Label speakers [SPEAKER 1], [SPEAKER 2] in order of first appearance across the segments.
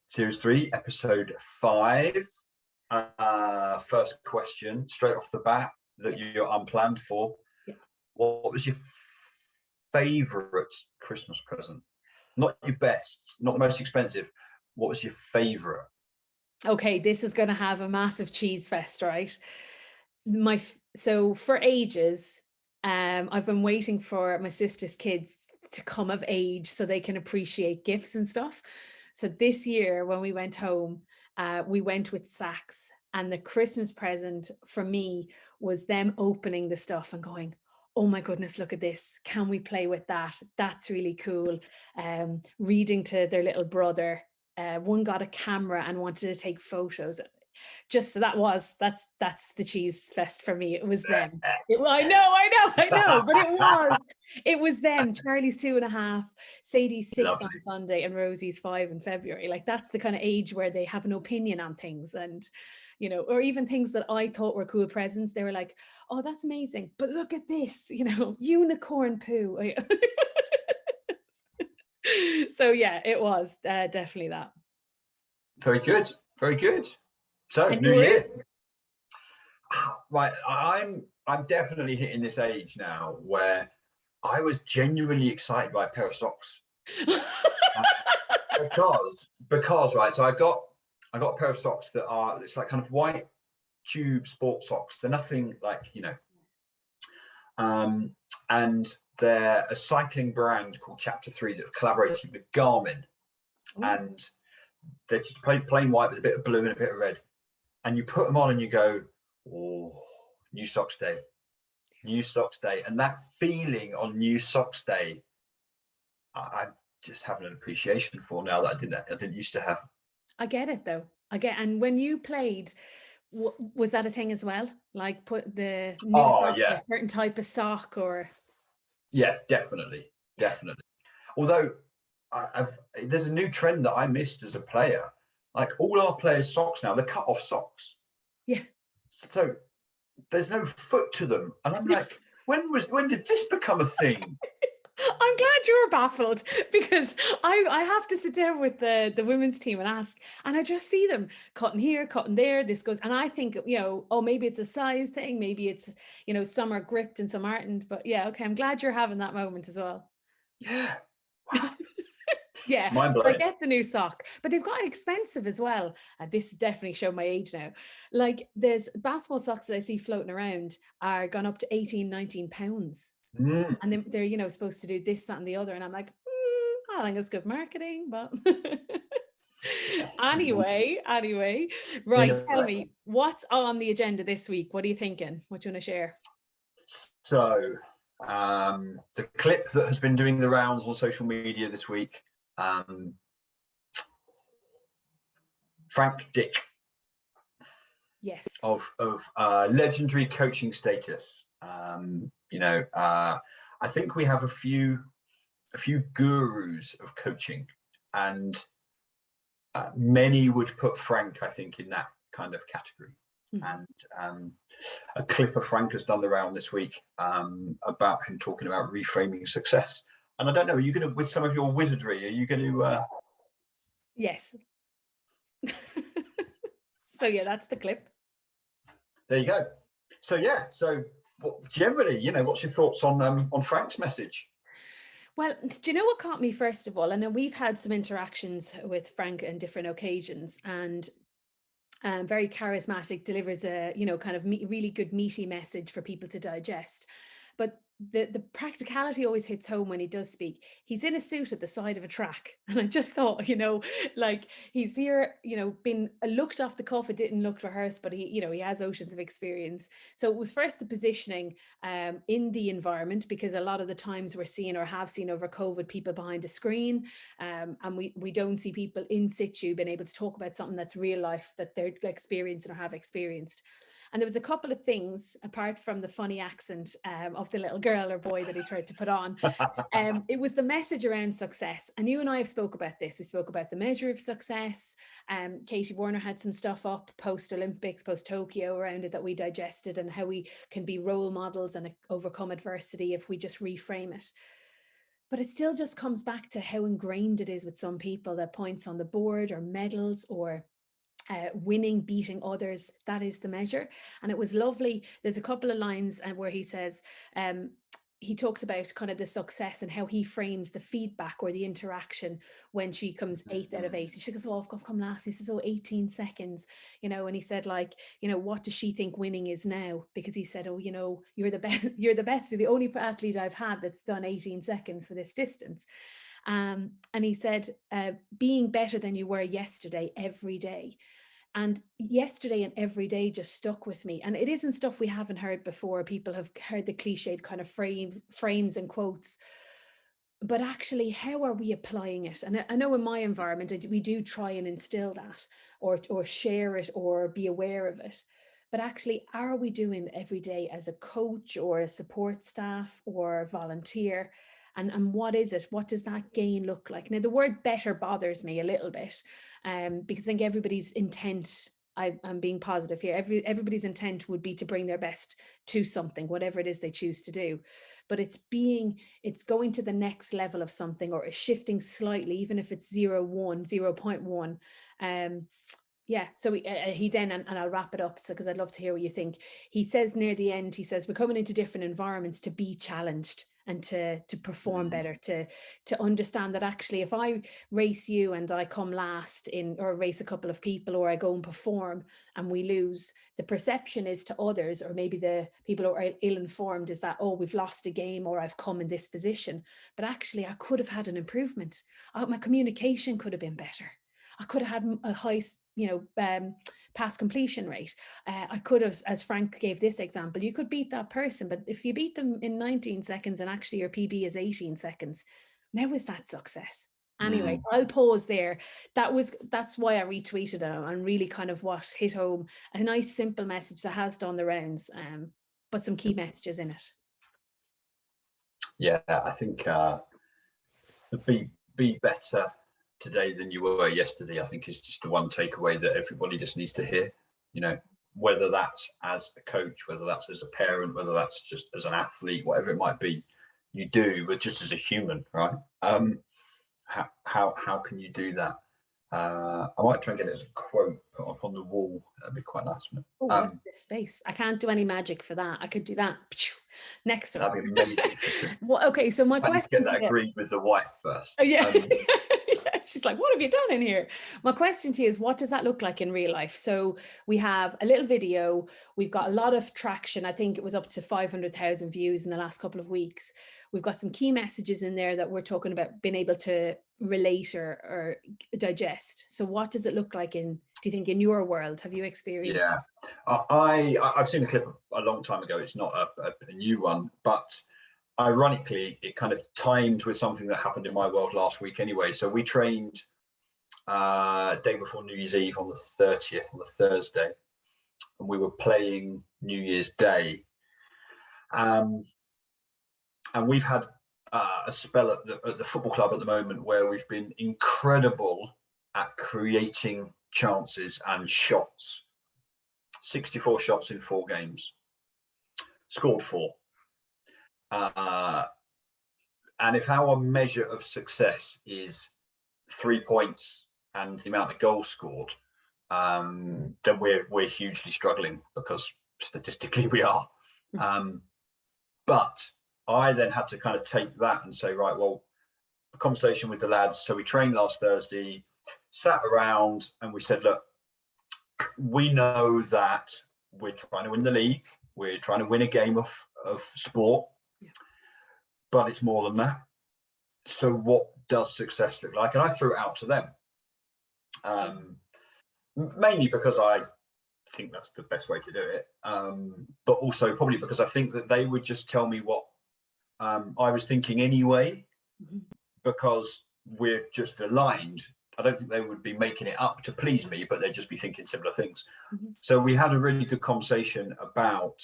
[SPEAKER 1] Series 3, Episode 5. First question, straight off the bat, that you're unplanned for.
[SPEAKER 2] Yeah.
[SPEAKER 1] What was your favourite Christmas present? Not your best, not the most expensive. What was your favourite?
[SPEAKER 2] Okay, this is going to have a massive cheese fest, right? So for ages, I've been waiting for my sister's kids to come of age so they can appreciate gifts and stuff. So this year when we went home, we went with Saks, and the Christmas present for me was them opening the stuff and going, oh my goodness, look at this. Can we play with that? That's really cool. Reading to their little brother. One got a camera and wanted to take photos. Just so that's the cheese fest for me. It was them. I know, but it was them. Charlie's 2.5, Sadie's 6
[SPEAKER 1] Lovely.
[SPEAKER 2] on Sunday, and Rosie's 5 in February. Like, that's the kind of age where they have an opinion on things, and or even things that I thought were cool presents. They were like, "Oh, that's amazing, but look at this, unicorn poo." So yeah, it was definitely that.
[SPEAKER 1] Very good, very good. So
[SPEAKER 2] And
[SPEAKER 1] New
[SPEAKER 2] yours?
[SPEAKER 1] Year, right? I'm definitely hitting this age now where I was genuinely excited by a pair of socks. because right, so I got a pair of socks that are, it's like kind of white tube sport socks. They're nothing like, and they're a cycling brand called Chapter 3 that have collaborated with Garmin.
[SPEAKER 2] Ooh.
[SPEAKER 1] And they're just plain white with a bit of blue and a bit of red. And you put them on and you go, oh, new socks day. And that feeling on new socks day, I've just having an appreciation for now that I didn't used to have.
[SPEAKER 2] I get it though. And when you played, was that a thing as well? Like, put the new sock,
[SPEAKER 1] Yeah,
[SPEAKER 2] or a certain type of sock, or?
[SPEAKER 1] Yeah, definitely. Although there's a new trend that I missed as a player. Like, all our players' socks now, they're cut off socks.
[SPEAKER 2] Yeah.
[SPEAKER 1] So there's no foot to them, and I'm like, when did this become a thing?
[SPEAKER 2] I'm glad you were baffled, because I have to sit down with the women's team and ask, and I just see them cutting here, cutting there. This goes, and I think, oh, maybe it's a size thing, maybe it's, some are gripped and some aren't. But yeah, okay, I'm glad you're having that moment as well.
[SPEAKER 1] Yeah. Wow.
[SPEAKER 2] Yeah,
[SPEAKER 1] Mind-blowing.
[SPEAKER 2] I get the new sock, but they've gotten expensive as well. And this is definitely showing my age now. Like, there's basketball socks that I see floating around are gone up to 18, 19 pounds. And they're, supposed to do this, that, and the other. And I'm like, I think it's good marketing, but anyway, right. Tell me, what's on the agenda this week? What are you thinking? What do you want to share?
[SPEAKER 1] So, the clip that has been doing the rounds on social media this week, Frank Dick.
[SPEAKER 2] Yes.
[SPEAKER 1] Of legendary coaching status. I think we have a few gurus of coaching, and many would put Frank, I think, in that kind of category. And a clip of Frank has done the round this week about him talking about reframing success. And I don't know, are you going to, with some of your wizardry, are you going to?
[SPEAKER 2] Yes. So yeah, that's the clip.
[SPEAKER 1] There you go. So yeah, generally, what's your thoughts on Frank's message?
[SPEAKER 2] Well, do you know what caught me first of all? I know we've had some interactions with Frank on different occasions, and very charismatic, delivers a kind of really good meaty message for people to digest. But the practicality always hits home when he does speak. He's in a suit at the side of a track, and I just thought, like, he's here, been looked off the cuff. It didn't look rehearsed, but he has oceans of experience. So it was first the positioning in the environment, because a lot of the times we're seeing, or have seen over COVID, people behind a screen, and we don't see people in situ being able to talk about something that's real life that they're experiencing or have experienced. And there was a couple of things, apart from the funny accent of the little girl or boy that he tried to put on. It was the message around success. And you and I have spoke about this. We spoke about the measure of success. Katie Warner had some stuff up post-Olympics, post-Tokyo around it that we digested, and how we can be role models and overcome adversity if we just reframe it. But it still just comes back to how ingrained it is with some people, that points on the board or medals or winning, beating others, that is the measure. And it was lovely. There's a couple of lines where he says, he talks about kind of the success and how he frames the feedback or the interaction when she comes 8 out of 8. She goes, oh, I've come last. He says, oh, 18 seconds, you know, and he said, like, you know, what does she think winning is now? Because he said, oh, you know, you're the best, you're the only athlete I've had that's done 18 seconds for this distance. And he said, being better than you were yesterday every day. And yesterday and every day just stuck with me. And it isn't stuff we haven't heard before. People have heard the cliched kind of frames and quotes. But actually, how are we applying it? And I know in my environment, we do try and instill that or share it or be aware of it. But actually, are we doing it every day as a coach or a support staff or a volunteer? And what is it? What does that gain look like? Now, the word better bothers me a little bit, because I think everybody's intent, I'm being positive here, everybody's intent would be to bring their best to something, whatever it is they choose to do. But it's going to the next level of something, or shifting slightly, even if it's 0.1. Yeah, so he then, and I'll wrap it up because I'd love to hear what you think. He says near the end, he says, we're coming into different environments to be challenged and to perform better, to understand that actually if I race you and I come last or race a couple of people, or I go and perform and we lose, the perception is to others, or maybe the people who are ill-informed, is that, oh, we've lost a game or I've come in this position. But actually I could have had an improvement. My communication could have been better. I could have had a high, pass completion rate. I could have, as Frank gave this example, you could beat that person, but if you beat them in 19 seconds and actually your PB is 18 seconds, now is that success? Anyway, I'll pause there. That's why I retweeted it, and really kind of what hit home, a nice simple message that has done the rounds, but some key messages in it.
[SPEAKER 1] Yeah, I think the be better today than you were yesterday, I think, is just the one takeaway that everybody just needs to hear. You know, whether that's as a coach, whether that's as a parent, whether that's just as an athlete, whatever it might be, you do, but just as a human, right? How can you do that? I might try and get it as a quote put up on the wall. That'd be quite nice.
[SPEAKER 2] Oh, what's this space? I can't do any magic for that. I could do that. Next one.
[SPEAKER 1] That'd be amazing if you could.
[SPEAKER 2] Well, okay, so my question.
[SPEAKER 1] Get that agreed with the wife first.
[SPEAKER 2] Oh, yeah. She's like, what have you done in here? My question to you is, what does that look like in real life? So we have a little video. We've got a lot of traction. I think it was up to 500,000 views in the last couple of weeks. We've got some key messages in there that we're talking about being able to relate or digest. So what does it look like do you think, in your world? Have you experienced?
[SPEAKER 1] Yeah, I've seen a clip a long time ago. It's not a new one, but ironically, it kind of timed with something that happened in my world last week anyway. So we trained day before New Year's Eve on the 30th, on the Thursday, and we were playing New Year's Day. And we've had a spell at the football club at the moment where we've been incredible at creating chances and shots. 64 shots in 4 games, scored 4. And if our measure of success is 3 points and the amount of goals scored, then we're hugely struggling, because statistically we are. But I then had to kind of take that and say, right, well, a conversation with the lads. So we trained last Thursday, sat around, and we said, look, we know that we're trying to win the league. We're trying to win a game of sport. But it's more than that. So what does success look like? And I threw it out to them, mainly because I think that's the best way to do it, but also probably because I think that they would just tell me what I was thinking anyway, because we're just aligned. I don't think they would be making it up to please me, but they'd just be thinking similar things. So we had a really good conversation about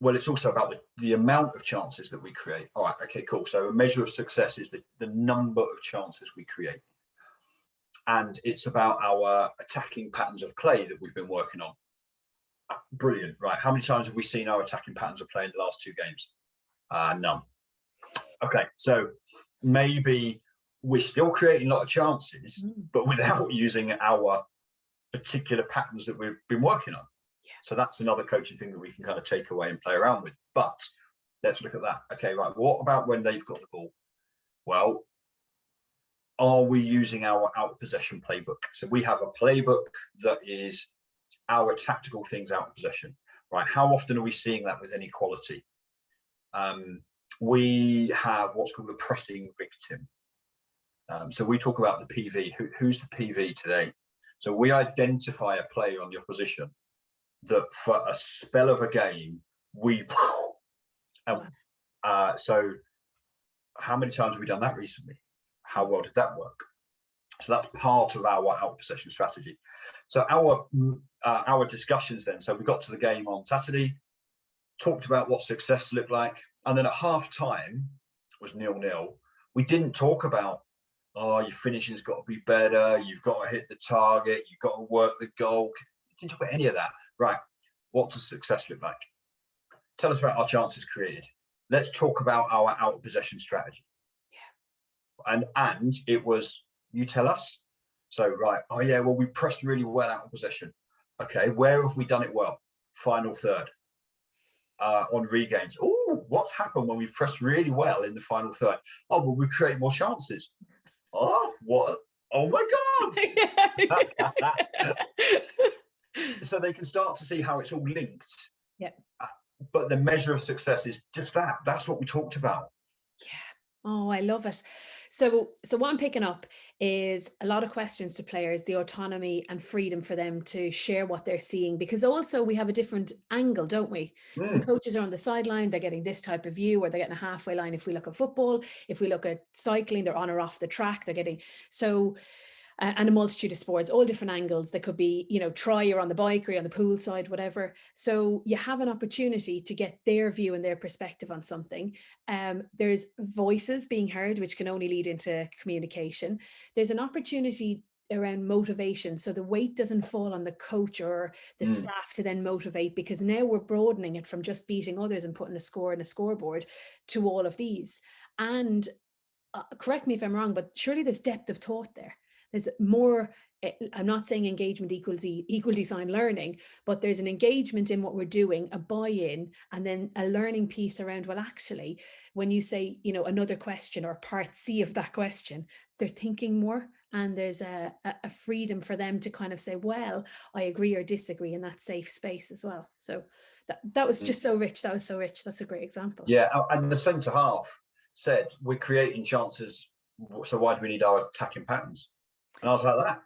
[SPEAKER 1] well, it's also about the amount of chances that we create. All right, okay, cool. So a measure of success is the number of chances we create. And it's about our attacking patterns of play that we've been working on. Brilliant, right? How many times have we seen our attacking patterns of play in the last 2 games? None. Okay, so maybe we're still creating a lot of chances, but without using our particular patterns that we've been working on.
[SPEAKER 2] Yeah.
[SPEAKER 1] So that's another coaching thing that we can kind of take away and play around with. But let's look at that. Okay, right. What about when they've got the ball? Well, are we using our out of possession playbook? So we have a playbook that is our tactical things out of possession, right? How often are we seeing that with inequality? We have what's called a pressing victim. So we talk about the PV. Who's the PV today? So we identify a player on the opposition that for a spell of a game, so how many times have we done that recently? How well did that work? So that's part of our out possession strategy. So our discussions then. So we got to the game on Saturday, talked about what success looked like, and then at half time was 0-0. We didn't talk about, oh, your finishing's got to be better, you've got to hit the target, you've got to work the goal. We didn't talk about any of that. Right. What does success look like? Tell us about our chances created. Let's talk about our out of possession strategy. Yeah. And it was, you tell us. So, right. Oh, yeah, well, we pressed really well out of possession. Okay, where have we done it well? Final third. On regains. Oh, what's happened when we pressed really well in the final third? Oh, well, we create more chances. Oh, what? Oh my God. So they can start to see how it's all linked.
[SPEAKER 2] Yeah.
[SPEAKER 1] But the measure of success is just that. That's what we talked about.
[SPEAKER 2] Yeah. Oh, I love it. So what I'm picking up is a lot of questions to players, the autonomy and freedom for them to share what they're seeing, because also we have a different angle, don't we? Some coaches are on the sideline, they're getting this type of view, or they're getting a halfway line. If we look at football, if we look at cycling, they're on or off the track, they're getting and a multitude of sports, all different angles. They could be, try you're on the bike or you're on the pool side, whatever. So you have an opportunity to get their view and their perspective on something. There's voices being heard, which can only lead into communication. There's an opportunity around motivation. So the weight doesn't fall on the coach or the staff to then motivate, because now we're broadening it from just beating others and putting a score in a scoreboard to all of these. And correct me if I'm wrong, but surely there's depth of thought there. There's more, I'm not saying engagement equals sign learning, but there's an engagement in what we're doing, a buy-in, and then a learning piece around, well, actually, when you say, another question or part C of that question, they're thinking more, and there's a freedom for them to kind of say, well, I agree or disagree in that safe space as well. So that was just so rich. That was so rich. That's a great example.
[SPEAKER 1] Yeah, and the centre half said, we're creating chances, so why do we need our attacking patterns? And I was like,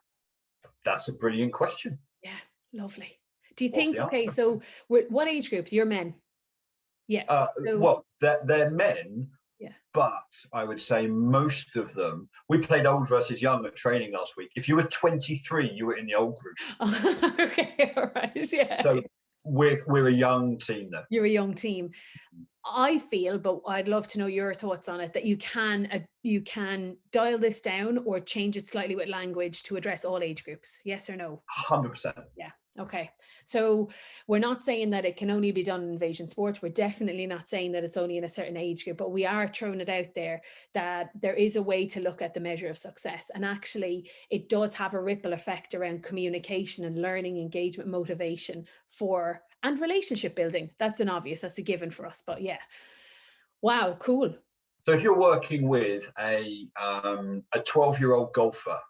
[SPEAKER 1] that's a brilliant question.
[SPEAKER 2] Yeah, lovely. Do you think, okay, so what age group? You're men? Yeah.
[SPEAKER 1] Well, they're men,
[SPEAKER 2] yeah,
[SPEAKER 1] but I would say most of them, we played old versus young at training last week. If you were 23, you were in the old group.
[SPEAKER 2] Okay, all right, yeah.
[SPEAKER 1] So we're a young team though.
[SPEAKER 2] You're a young team. I feel, but I'd love to know your thoughts on it, that you can dial this down or change it slightly with language to address all age groups. Yes or no?
[SPEAKER 1] 100%.
[SPEAKER 2] Yeah. Okay. So we're not saying that it can only be done in invasion sport. We're definitely not saying that it's only in a certain age group, but we are throwing it out there that there is a way to look at the measure of success. And actually it does have a ripple effect around communication and learning, engagement, motivation and relationship building. That's a given for us, but yeah. Wow. Cool.
[SPEAKER 1] So if you're working with a 12-year-old golfer,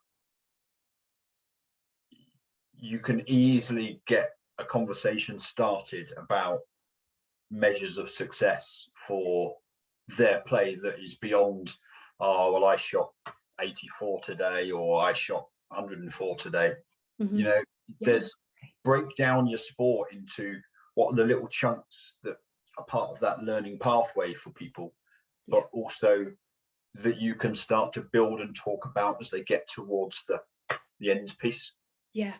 [SPEAKER 1] you can easily get a conversation started about measures of success for their play that is beyond, oh, well, I shot 84 today, or I shot 104 today. There's break down your sport into what are the little chunks that are part of that learning pathway for people, but also that you can start to build and talk about as they get towards the end piece.
[SPEAKER 2] Yeah.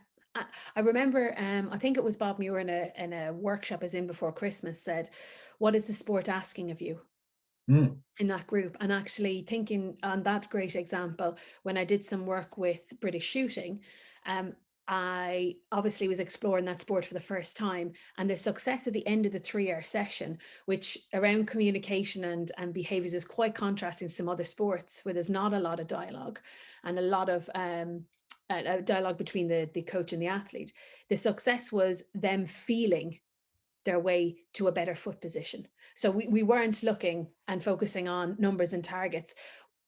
[SPEAKER 2] I remember, I think it was Bob Muir in a workshop I was in before Christmas said, what is the sport asking of you in that group? And actually thinking on that great example, when I did some work with British shooting, I obviously was exploring that sport for the first time, and the success at the end of the 3-hour session, which around communication and behaviors is quite contrasting to some other sports where there's not a lot of dialogue and a lot of dialogue between the coach and the athlete. The success was them feeling their way to a better foot position. So we weren't looking and focusing on numbers and targets.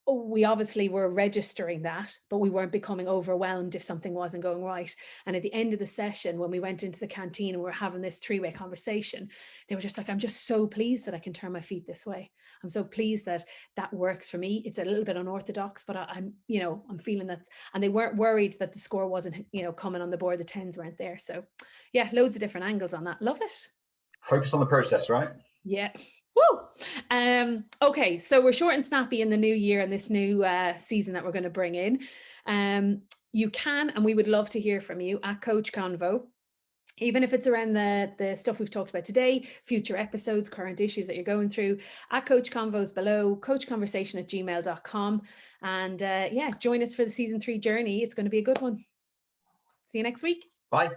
[SPEAKER 2] We obviously were registering that, but we weren't becoming overwhelmed if something wasn't going right. And at the end of the session, when we went into the canteen and we were having this 3-way conversation, they were just like, I'm just so pleased that I can turn my feet this way. I'm so pleased that that works for me. It's a little bit unorthodox, but I'm feeling that. And they weren't worried that the score wasn't, coming on the board. The 10s weren't there. So yeah, loads of different angles on that. Love it.
[SPEAKER 1] Focus on the process, right?
[SPEAKER 2] Yeah. Woo! Okay, so we're short and snappy in the new year and this new season that we're going to bring in. You can, and we would love to hear from you at Coach Convo, even if it's around the stuff we've talked about today, future episodes, current issues that you're going through. At Coach Convos below, coachconversation@gmail.com. And join us for the season 3 journey. It's going to be a good one. See you next week.
[SPEAKER 1] Bye.